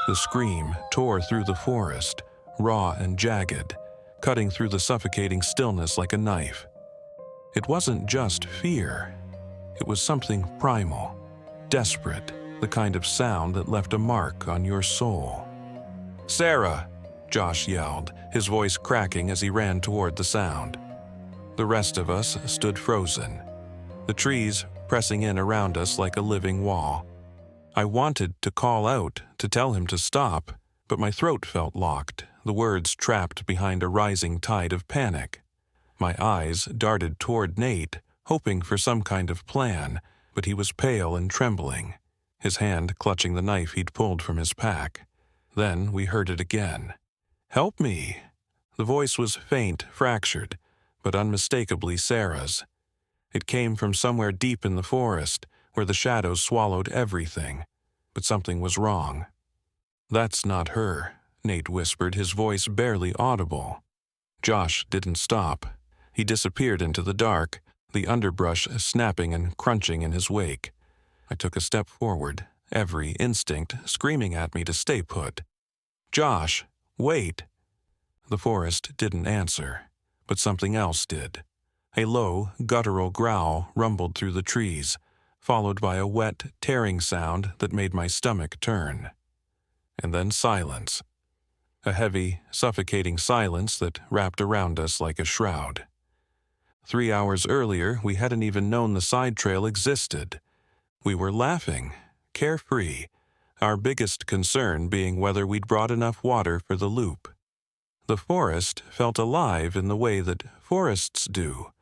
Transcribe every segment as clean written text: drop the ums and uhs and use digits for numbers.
The scream tore through the forest, raw and jagged, cutting through the suffocating stillness like a knife. It wasn't just fear. It was something primal, desperate, the kind of sound that left a mark on your soul. "Sarah!" Josh yelled, his voice cracking as he ran toward the sound. The rest of us stood frozen, the trees pressing in around us like a living wall. I wanted to call out, to tell him to stop, but my throat felt locked, the words trapped behind a rising tide of panic. My eyes darted toward Nate, hoping for some kind of plan, but he was pale and trembling, his hand clutching the knife he'd pulled from his pack. Then we heard it again. "Help me!" The voice was faint, fractured, but unmistakably Sarah's. It came from somewhere deep in the forest, where the shadows swallowed everything. But something was wrong. "That's not her," Nate whispered, his voice barely audible. Josh didn't stop. He disappeared into the dark, the underbrush snapping and crunching in his wake. I took a step forward, every instinct screaming at me to stay put. "Josh, wait!" The forest didn't answer, but something else did. A low, guttural growl rumbled through the trees, followed by a wet, tearing sound that made my stomach turn. And then silence. A heavy, suffocating silence that wrapped around us like a shroud. 3 hours earlier, we hadn't even known the side trail existed. We were laughing, carefree, our biggest concern being whether we'd brought enough water for the loop. The forest felt alive in the way that forests do.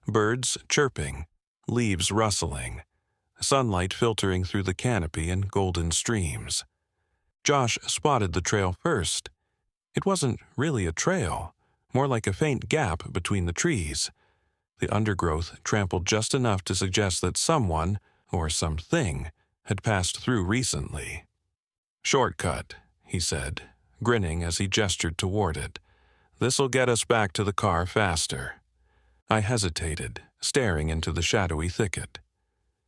Birds chirping, leaves rustling, sunlight filtering through the canopy in golden streams. Josh spotted the trail first. It wasn't really a trail, more like a faint gap between the trees. The undergrowth trampled just enough to suggest that someone, or something, had passed through recently. "Shortcut," he said, grinning as he gestured toward it. "This'll get us back to the car faster." I hesitated, staring into the shadowy thicket.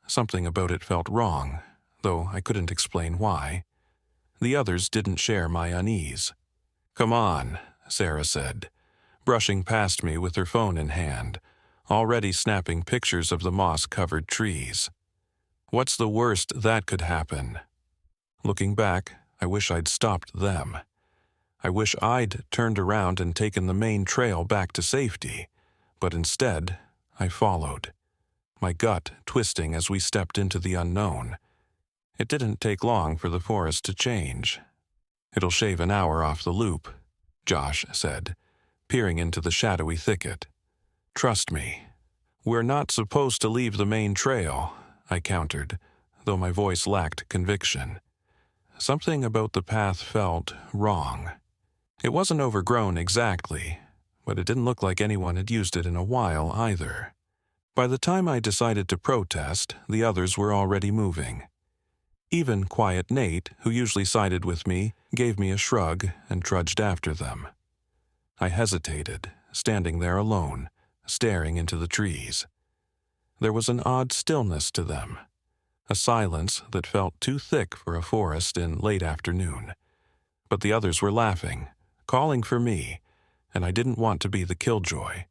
Something about it felt wrong, though I couldn't explain why. The others didn't share my unease. "Come on," Sarah said, brushing past me with her phone in hand, already snapping pictures of the moss-covered trees. What's the worst that could happen? Looking back, I wish I'd stopped them. I wish I'd turned around and taken the main trail back to safety, but instead, I followed, my gut twisting as we stepped into the unknown. It didn't take long for the forest to change. "It'll shave an hour off the loop," Josh said, peering into the shadowy thicket. "Trust me." "We're not supposed to leave the main trail," I countered, though my voice lacked conviction. Something about the path felt wrong. It wasn't overgrown exactly, but it didn't look like anyone had used it in a while either. By the time I decided to protest, the others were already moving. Even quiet Nate, who usually sided with me, gave me a shrug and trudged after them. I hesitated, standing there alone, staring into the trees. There was an odd stillness to them, a silence that felt too thick for a forest in late afternoon. But the others were laughing, calling for me, and I didn't want to be the killjoy.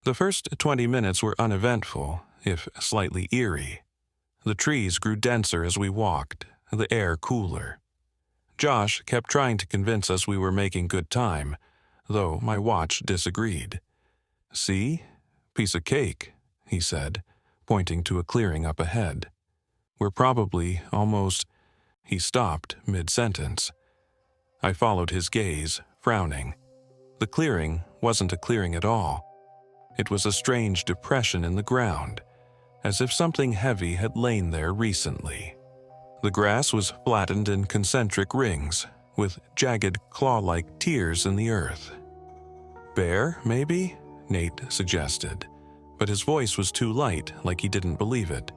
The first 20 minutes were uneventful, if slightly eerie. The trees grew denser as we walked, the air cooler. Josh kept trying to convince us we were making good time, though my watch disagreed. "See? Piece of cake," he said, pointing to a clearing up ahead. "We're probably almost—" He stopped mid-sentence. I followed his gaze, frowning. The clearing wasn't a clearing at all. It was a strange depression in the ground, as if something heavy had lain there recently. The grass was flattened in concentric rings, with jagged claw-like tears in the earth. "Bear, maybe?" Nate suggested, but his voice was too light, like he didn't believe it.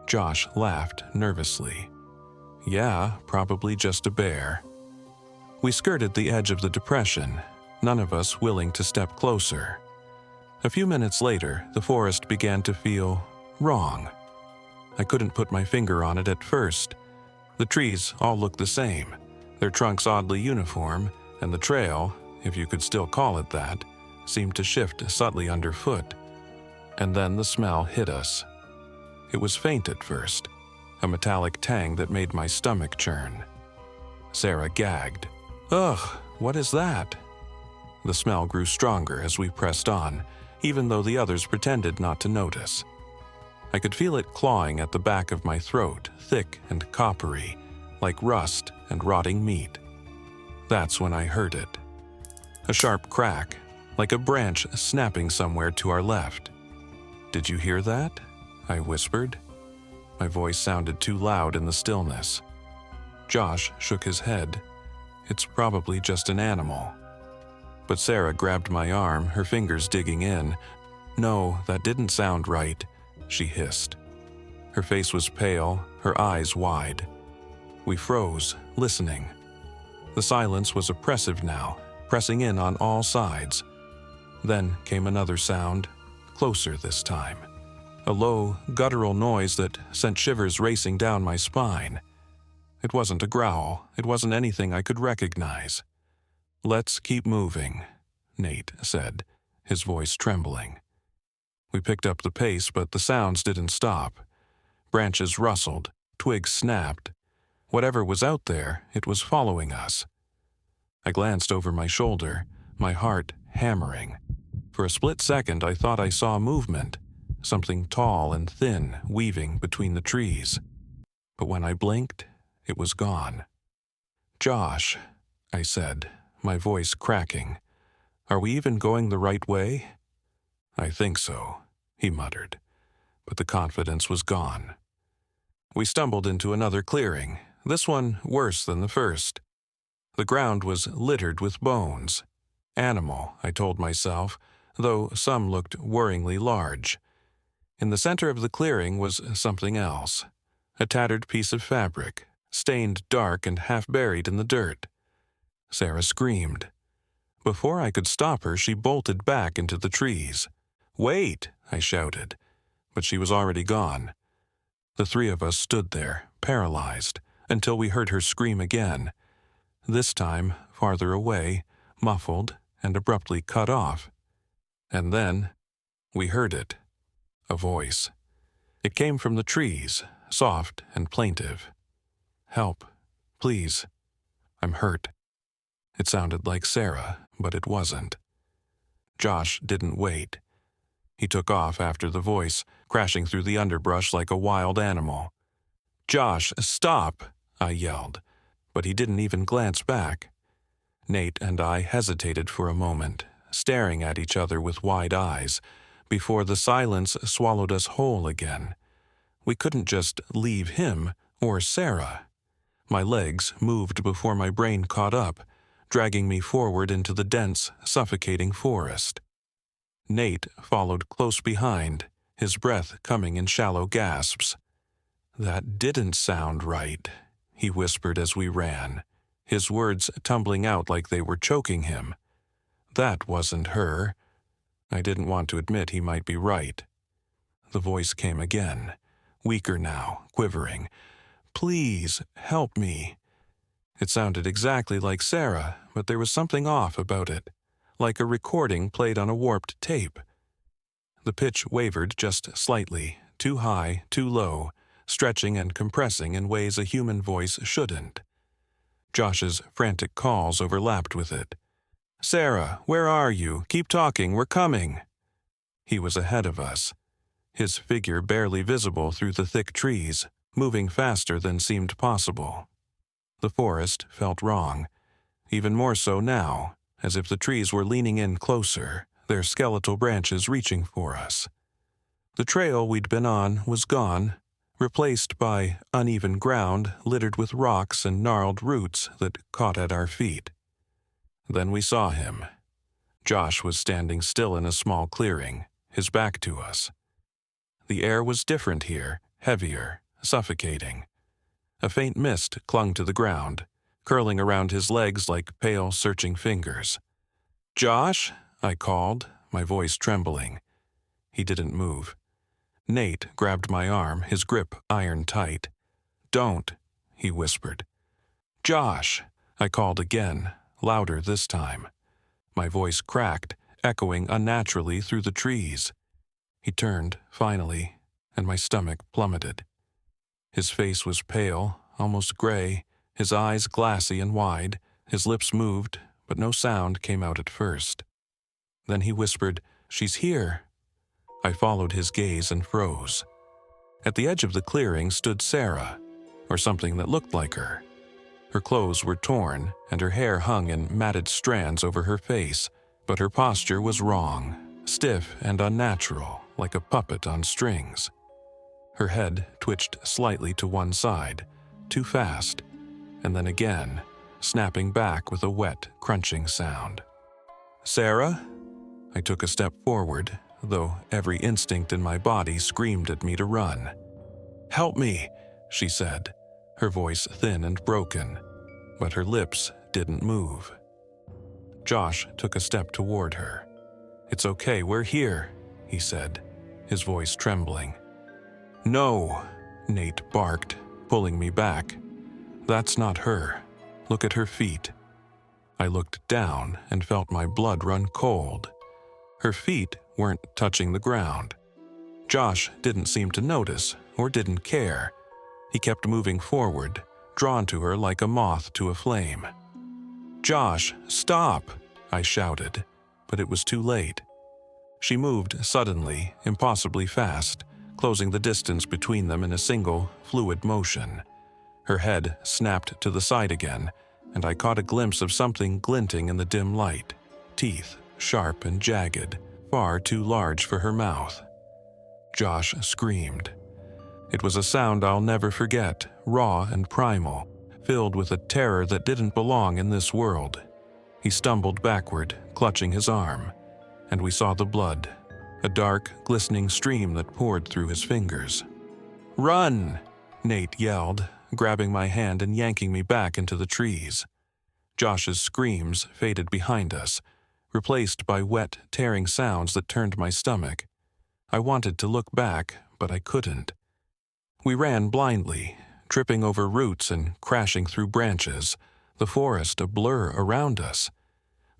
Josh laughed nervously. "Yeah, probably just a bear." We skirted the edge of the depression, none of us willing to step closer. A few minutes later, the forest began to feel wrong. I couldn't put my finger on it at first. The trees all looked the same, Their trunks oddly uniform, and the trail, if you could still call it that, seemed to shift subtly underfoot. And then the smell hit us. It was faint at first, a metallic tang that made my stomach churn. Sarah gagged. "Ugh, what is that?" The smell grew stronger as we pressed on, even though the others pretended not to notice. I could feel it clawing at the back of my throat, thick and coppery, like rust and rotting meat. That's when I heard it. A sharp crack, like a branch snapping somewhere to our left. "Did you hear that?" I whispered. My voice sounded too loud in the stillness. Josh shook his head. "It's probably just an animal." But Sarah grabbed my arm, her fingers digging in. "No, that didn't sound right," she hissed. Her face was pale, her eyes wide. We froze, listening. The silence was oppressive now, pressing in on all sides. Then came another sound, closer this time. A low, guttural noise that sent shivers racing down my spine. It wasn't a growl, it wasn't anything I could recognize. "Let's keep moving," Nate said, his voice trembling. We picked up the pace, but the sounds didn't stop. Branches rustled, twigs snapped. Whatever was out there, it was following us. I glanced over my shoulder, my heart hammering. For a split second, I thought I saw movement, something tall and thin weaving between the trees. But when I blinked, it was gone. "Josh," I said, my voice cracking, "are we even going the right way?" "I think so," he muttered, but the confidence was gone. We stumbled into another clearing, this one worse than the first. The ground was littered with bones. Animal, I told myself, though some looked worryingly large. In the center of the clearing was something else, a tattered piece of fabric, stained dark and half buried in the dirt. Sarah screamed. Before I could stop her, she bolted back into the trees. "Wait!" I shouted, but she was already gone. The three of us stood there, paralyzed, until we heard her scream again. This time, farther away, muffled and abruptly cut off. And then, we heard it. A voice. It came from the trees, soft and plaintive. "Help, please. I'm hurt." It sounded like Sarah, but it wasn't. Josh didn't wait. He took off after the voice, crashing through the underbrush like a wild animal. "Josh, stop!" I yelled, but he didn't even glance back. Nate and I hesitated for a moment, staring at each other with wide eyes, before the silence swallowed us whole again. We couldn't just leave him or Sarah. My legs moved before my brain caught up, dragging me forward into the dense, suffocating forest. Nate followed close behind, his breath coming in shallow gasps. "That didn't sound right," he whispered as we ran, his words tumbling out like they were choking him. "That wasn't her." I didn't want to admit he might be right. The voice came again, weaker now, quivering. "Please, help me." It sounded exactly like Sarah, but there was something off about it, like a recording played on a warped tape. The pitch wavered just slightly, too high, too low, stretching and compressing in ways a human voice shouldn't. Josh's frantic calls overlapped with it. "Sarah, where are you? Keep talking, we're coming." He was ahead of us, his figure barely visible through the thick trees, moving faster than seemed possible. The forest felt wrong, even more so now, as if the trees were leaning in closer, their skeletal branches reaching for us. The trail we'd been on was gone, replaced by uneven ground littered with rocks and gnarled roots that caught at our feet. Then we saw him. Josh was standing still in a small clearing, his back to us. The air was different here, heavier, suffocating. A faint mist clung to the ground, curling around his legs like pale, searching fingers. "Josh?" I called, my voice trembling. He didn't move. Nate grabbed my arm, his grip iron tight. "Don't," he whispered. "Josh!" I called again, louder this time. My voice cracked, echoing unnaturally through the trees. He turned, finally, and my stomach plummeted. His face was pale, almost gray, his eyes glassy and wide, his lips moved, but no sound came out at first. Then he whispered, "She's here." I followed his gaze and froze. At the edge of the clearing stood Sarah, or something that looked like her. Her clothes were torn, and her hair hung in matted strands over her face, but her posture was wrong, stiff and unnatural, like a puppet on strings. Her head twitched slightly to one side, too fast, and then again, snapping back with a wet, crunching sound. "Sarah?" I took a step forward, though every instinct in my body screamed at me to run. "Help me," she said, her voice thin and broken, but her lips didn't move. Josh took a step toward her. "It's okay, we're here," he said, his voice trembling. "No," Nate barked, pulling me back. "That's not her. Look at her feet." I looked down and felt my blood run cold. Her feet weren't touching the ground. Josh didn't seem to notice or didn't care. He kept moving forward, drawn to her like a moth to a flame. "Josh, stop!" I shouted, but it was too late. She moved suddenly, impossibly fast, closing the distance between them in a single, fluid motion. Her head snapped to the side again, and I caught a glimpse of something glinting in the dim light, teeth, sharp and jagged, far too large for her mouth. Josh screamed. It was a sound I'll never forget, raw and primal, filled with a terror that didn't belong in this world. He stumbled backward, clutching his arm, and we saw the blood, a dark, glistening stream that poured through his fingers. "Run!" Nate yelled, grabbing my hand and yanking me back into the trees. Josh's screams faded behind us, replaced by wet, tearing sounds that turned my stomach. I wanted to look back, but I couldn't. We ran blindly, tripping over roots and crashing through branches, the forest a blur around us.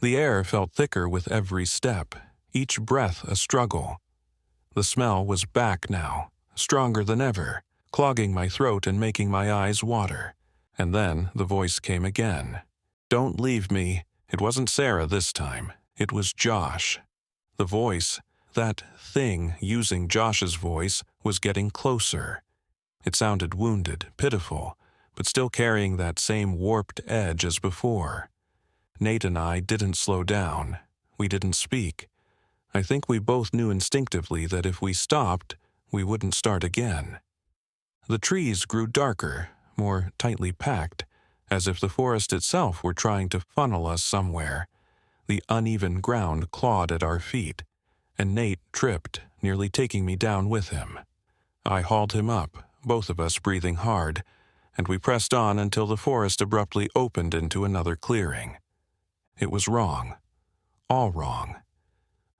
The air felt thicker with every step, each breath a struggle. The smell was back now, stronger than ever, clogging my throat and making my eyes water. And then the voice came again. "Don't leave me." It wasn't Sarah this time. It was Josh. The voice, that thing using Josh's voice, was getting closer. It sounded wounded, pitiful, but still carrying that same warped edge as before. Nate and I didn't slow down. We didn't speak. I think we both knew instinctively that if we stopped, we wouldn't start again. The trees grew darker, more tightly packed, as if the forest itself were trying to funnel us somewhere. The uneven ground clawed at our feet, and Nate tripped, nearly taking me down with him. I hauled him up, both of us breathing hard, and we pressed on until the forest abruptly opened into another clearing. It was wrong. All wrong.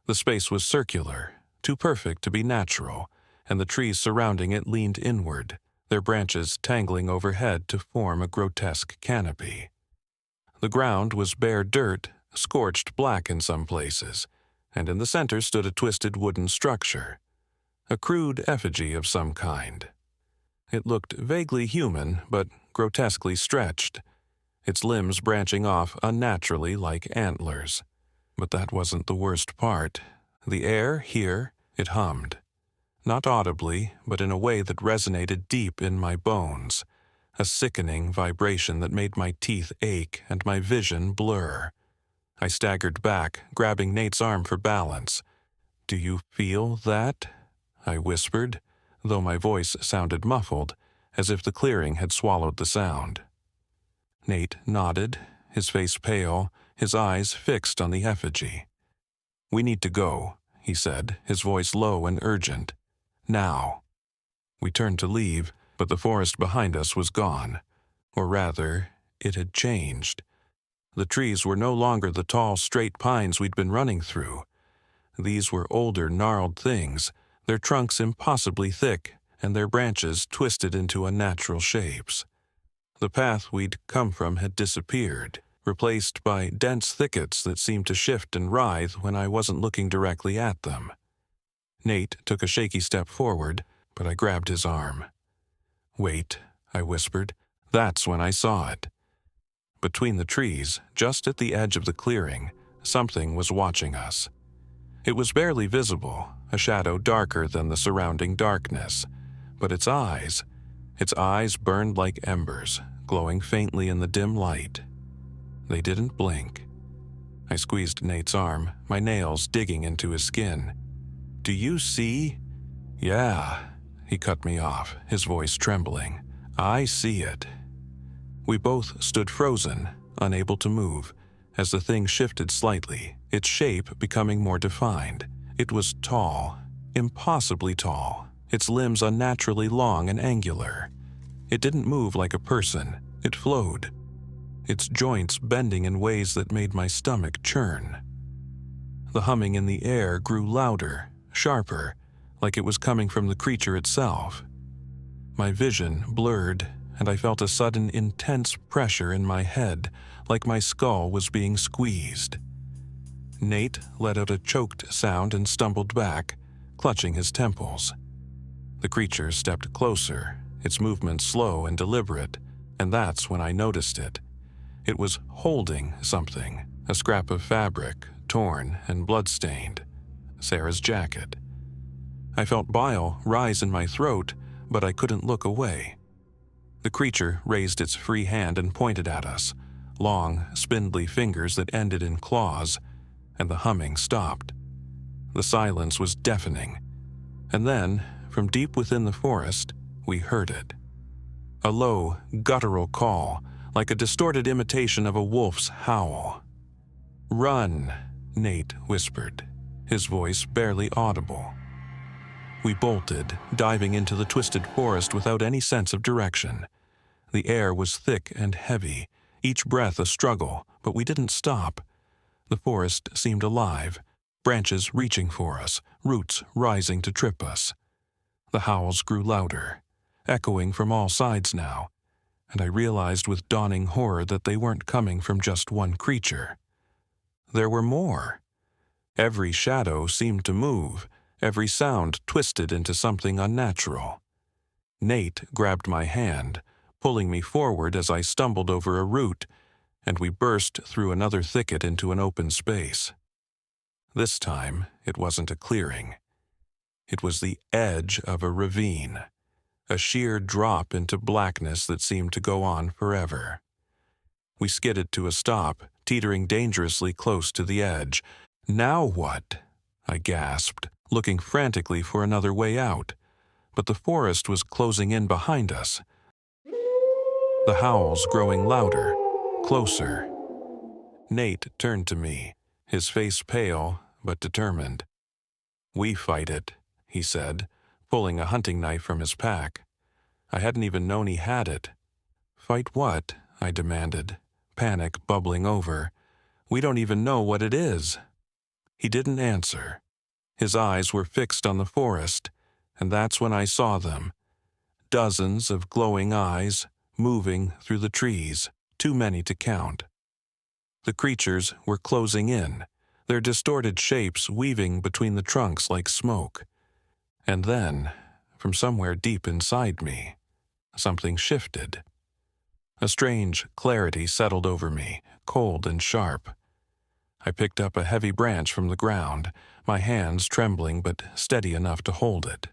The space was circular, too perfect to be natural, and the trees surrounding it leaned inward, their branches tangling overhead to form a grotesque canopy. The ground was bare dirt, scorched black in some places, and in the center stood a twisted wooden structure, a crude effigy of some kind. It looked vaguely human, but grotesquely stretched, its limbs branching off unnaturally like antlers. But that wasn't the worst part. The air here, it hummed. Not audibly, but in a way that resonated deep in my bones, a sickening vibration that made my teeth ache and my vision blur. I staggered back, grabbing Nate's arm for balance. "Do you feel that?" I whispered, though my voice sounded muffled, as if the clearing had swallowed the sound. Nate nodded, his face pale, his eyes fixed on the effigy. "We need to go," he said, his voice low and urgent. "Now." We turned to leave, but the forest behind us was gone. Or rather, it had changed. The trees were no longer the tall, straight pines we'd been running through. These were older, gnarled things, their trunks impossibly thick, and their branches twisted into unnatural shapes. The path we'd come from had disappeared, replaced by dense thickets that seemed to shift and writhe when I wasn't looking directly at them. Nate took a shaky step forward, but I grabbed his arm. "Wait," I whispered. That's when I saw it. Between the trees, just at the edge of the clearing, something was watching us. It was barely visible, a shadow darker than the surrounding darkness, but its eyes burned like embers, glowing faintly in the dim light. They didn't blink. I squeezed Nate's arm, my nails digging into his skin. "Do you see?" "Yeah," he cut me off, his voice trembling. "I see it." We both stood frozen, unable to move, as the thing shifted slightly, its shape becoming more defined. It was tall, impossibly tall, its limbs unnaturally long and angular. It didn't move like a person, it flowed, its joints bending in ways that made my stomach churn. The humming in the air grew louder, sharper, like it was coming from the creature itself. My vision blurred, and I felt a sudden intense pressure in my head, like my skull was being squeezed. Nate let out a choked sound and stumbled back, clutching his temples. The creature stepped closer, its movements slow and deliberate, and that's when I noticed it. It was holding something, a scrap of fabric, torn and blood-stained. Sarah's jacket. I felt bile rise in my throat, but I couldn't look away. The creature raised its free hand and pointed at us, long, spindly fingers that ended in claws, and the humming stopped. The silence was deafening, and then, from deep within the forest, we heard it. A low, guttural call, like a distorted imitation of a wolf's howl. "Run," Nate whispered, his voice barely audible. We bolted, diving into the twisted forest without any sense of direction. The air was thick and heavy, each breath a struggle, but we didn't stop. The forest seemed alive, branches reaching for us, roots rising to trip us. The howls grew louder, echoing from all sides now, and I realized with dawning horror that they weren't coming from just one creature. There were more. Every shadow seemed to move, every sound twisted into something unnatural. Nate grabbed my hand, pulling me forward as I stumbled over a root, and we burst through another thicket into an open space. This time, it wasn't a clearing. It was the edge of a ravine, a sheer drop into blackness that seemed to go on forever. We skidded to a stop, teetering dangerously close to the edge. "Now what?" I gasped, looking frantically for another way out, but the forest was closing in behind us. The howls growing louder, closer. Nate turned to me, his face pale but determined. "We fight it," he said, pulling a hunting knife from his pack. I hadn't even known he had it. "Fight what?" I demanded, panic bubbling over. "We don't even know what it is." He didn't answer. His eyes were fixed on the forest, and that's when I saw them. Dozens of glowing eyes, moving through the trees, too many to count. The creatures were closing in, their distorted shapes weaving between the trunks like smoke. And then, from somewhere deep inside me, something shifted. A strange clarity settled over me, cold and sharp. I picked up a heavy branch from the ground, my hands trembling but steady enough to hold it.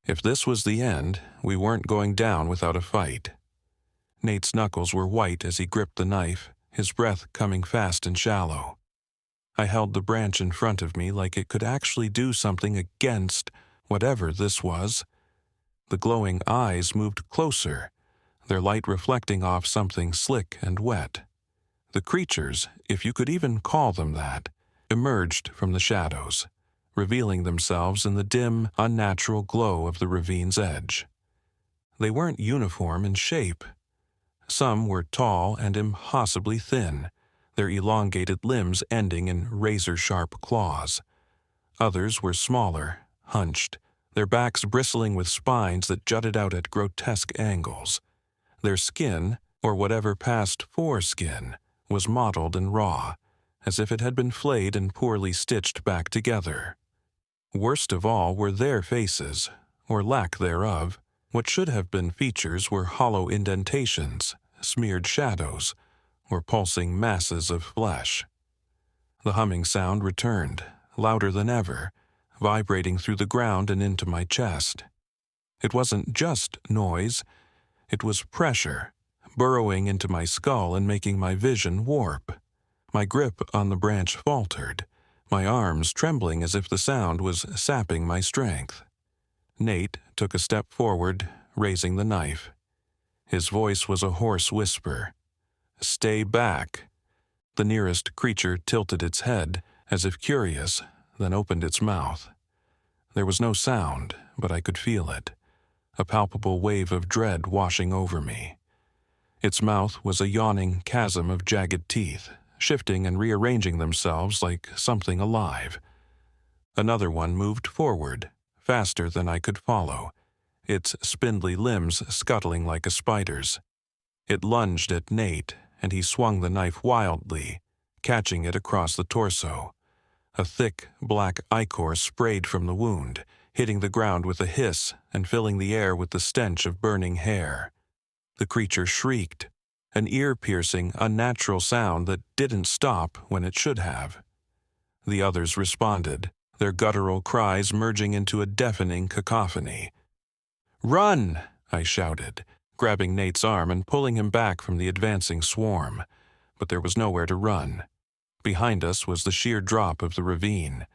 If this was the end, we weren't going down without a fight. Nate's knuckles were white as he gripped the knife, his breath coming fast and shallow. I held the branch in front of me like it could actually do something against whatever this was. The glowing eyes moved closer, their light reflecting off something slick and wet. The creatures, if you could even call them that, emerged from the shadows, revealing themselves in the dim, unnatural glow of the ravine's edge. They weren't uniform in shape. Some were tall and impossibly thin, their elongated limbs ending in razor-sharp claws. Others were smaller, hunched, their backs bristling with spines that jutted out at grotesque angles. Their skin, or whatever passed for skin, was mottled and raw, as if it had been flayed and poorly stitched back together. Worst of all were their faces, or lack thereof. What should have been features were hollow indentations, smeared shadows, or pulsing masses of flesh. The humming sound returned, louder than ever, vibrating through the ground and into my chest. It wasn't just noise, it was pressure, burrowing into my skull and making my vision warp. My grip on the branch faltered, my arms trembling as if the sound was sapping my strength. Nate took a step forward, raising the knife. His voice was a hoarse whisper. "Stay back." The nearest creature tilted its head, as if curious, then opened its mouth. There was no sound, but I could feel it, a palpable wave of dread washing over me. Its mouth was a yawning chasm of jagged teeth, shifting and rearranging themselves like something alive. Another one moved forward, faster than I could follow, its spindly limbs scuttling like a spider's. It lunged at Nate, and he swung the knife wildly, catching it across the torso. A thick, black ichor sprayed from the wound, hitting the ground with a hiss and filling the air with the stench of burning hair. The creature shrieked, an ear-piercing, unnatural sound that didn't stop when it should have. The others responded, their guttural cries merging into a deafening cacophony. "Run!" I shouted, grabbing Nate's arm and pulling him back from the advancing swarm. But there was nowhere to run. Behind us was the sheer drop of the ravine,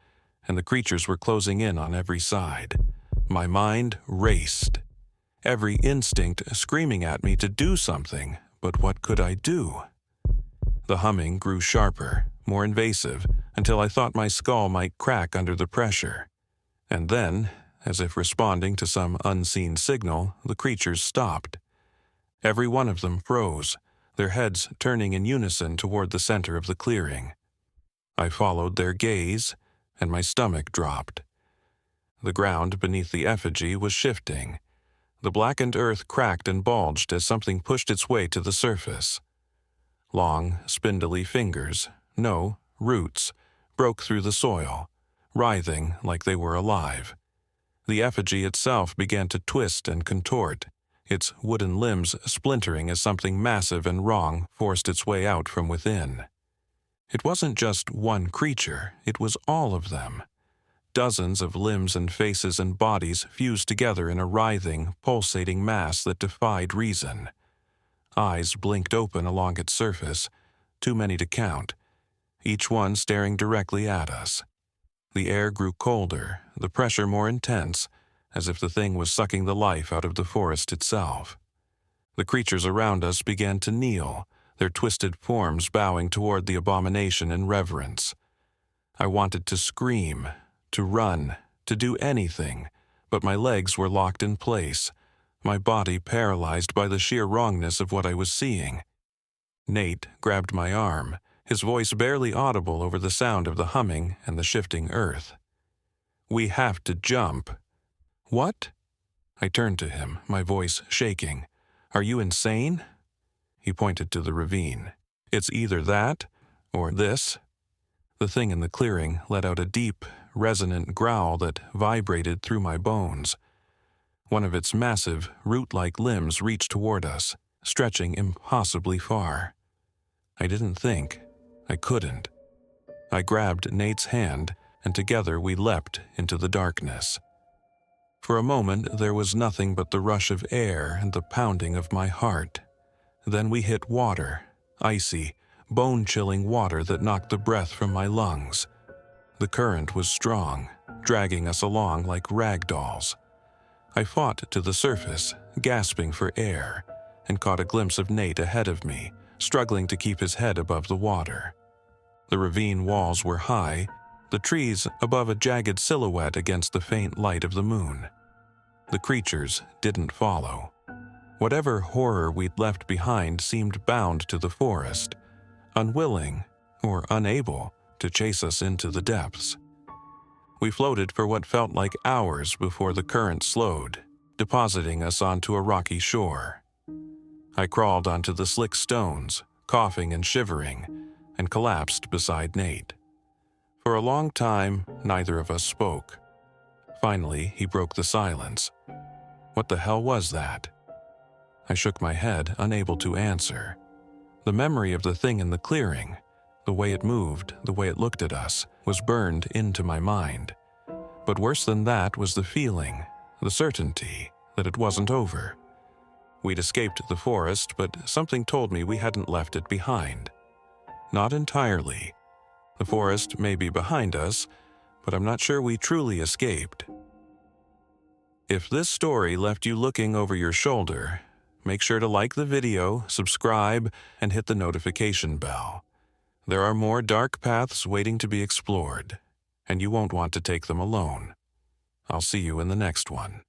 and the creatures were closing in on every side. My mind raced, every instinct screaming at me to do something, but what could I do? The humming grew sharper, more invasive, until I thought my skull might crack under the pressure. And then, as if responding to some unseen signal, the creatures stopped. Every one of them froze, their heads turning in unison toward the center of the clearing. I followed their gaze, and my stomach dropped. The ground beneath the effigy was shifting. The blackened earth cracked and bulged as something pushed its way to the surface. Long, spindly fingers, no, roots, broke through the soil, writhing like they were alive. The effigy itself began to twist and contort, its wooden limbs splintering as something massive and wrong forced its way out from within. It wasn't just one creature, it was all of them. Dozens of limbs and faces and bodies fused together in a writhing, pulsating mass that defied reason. Eyes blinked open along its surface, too many to count, each one staring directly at us. The air grew colder, the pressure more intense, as if the thing was sucking the life out of the forest itself. The creatures around us began to kneel, their twisted forms bowing toward the abomination in reverence. I wanted to scream, to run, to do anything, but my legs were locked in place, my body paralyzed by the sheer wrongness of what I was seeing. Nate grabbed my arm, his voice barely audible over the sound of the humming and the shifting earth. "We have to jump." "What?" I turned to him, my voice shaking. "Are you insane?" He pointed to the ravine. "It's either that or this." The thing in the clearing let out a deep, resonant growl that vibrated through my bones. One of its massive, root-like limbs reached toward us, stretching impossibly far. I didn't think. I couldn't. I grabbed Nate's hand, and together we leapt into the darkness. For a moment there was nothing but the rush of air and the pounding of my heart. Then we hit water, icy, bone-chilling water that knocked the breath from my lungs. The current was strong, dragging us along like rag dolls. I fought to the surface, gasping for air, and caught a glimpse of Nate ahead of me, struggling to keep his head above the water. The ravine walls were high, the trees above a jagged silhouette against the faint light of the moon. The creatures didn't follow. Whatever horror we'd left behind seemed bound to the forest, unwilling or unable to chase us into the depths. We floated for what felt like hours before the current slowed, depositing us onto a rocky shore. I crawled onto the slick stones, coughing and shivering, and collapsed beside Nate. For a long time, neither of us spoke. Finally, he broke the silence. What the hell was that? I shook my head, unable to answer. The memory of the thing in the clearing, the way it moved, the way it looked at us, was burned into my mind. But worse than that was the feeling, the certainty that it wasn't over. We'd escaped the forest, but something told me we hadn't left it behind. Not entirely. The forest may be behind us, but I'm not sure we truly escaped. If this story left you looking over your shoulder, make sure to like the video, subscribe, and hit the notification bell. There are more dark paths waiting to be explored, and you won't want to take them alone. I'll see you in the next one.